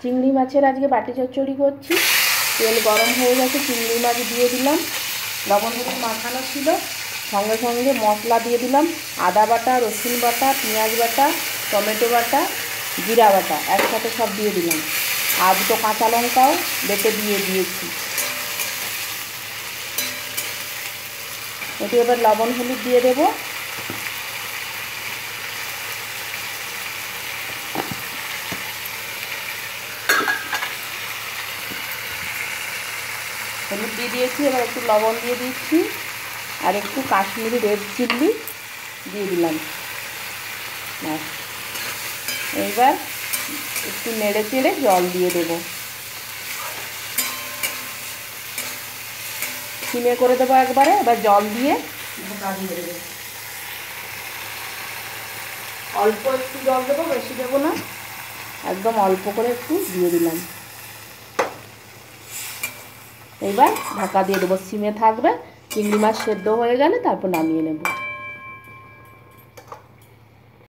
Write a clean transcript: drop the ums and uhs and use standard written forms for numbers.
চিংড়ি মাছের আজকে বাটি চচ্চড়ি করছি। তেল গরম হয়ে গেছে, চিংড়ি মাছ দিয়ে দিলাম, লবণ হলুদ মাখানো ছিল, সঙ্গে সঙ্গে মশলা দিয়ে দিলাম, আদা বাটা, রসুন বাটা, পেঁয়াজ বাটা, টমেটো বাটা, জিরা বাটা একসাথে সব দিয়ে দিলাম, আর দুটো কাঁচা লঙ্কাও বেটে দিয়েছি। এটি এবার লবণ হলুদ দিয়ে দেবো। হলুদ দিয়ে দিয়েছি, এবার একটু লবণ দিয়ে দিচ্ছি, আর একটু কাশ্মীরি রেড চিল্লি দিয়ে দিলাম। এইবার একটু নেড়ে চেড়ে জল দিয়ে দেবো, সিমে করে দেবো একবারে। এবার জল দিয়ে দেবো, অল্প একটু জল দেবো, বেশি দেবো না, একদম অল্প করে একটু দিয়ে দিলাম। এইবার ঢাকা দিয়ে দেবো, সিমে থাকবে। চিংড়ি মাছ সেদ্ধ হয়ে গেলে তারপর নামিয়ে নেব।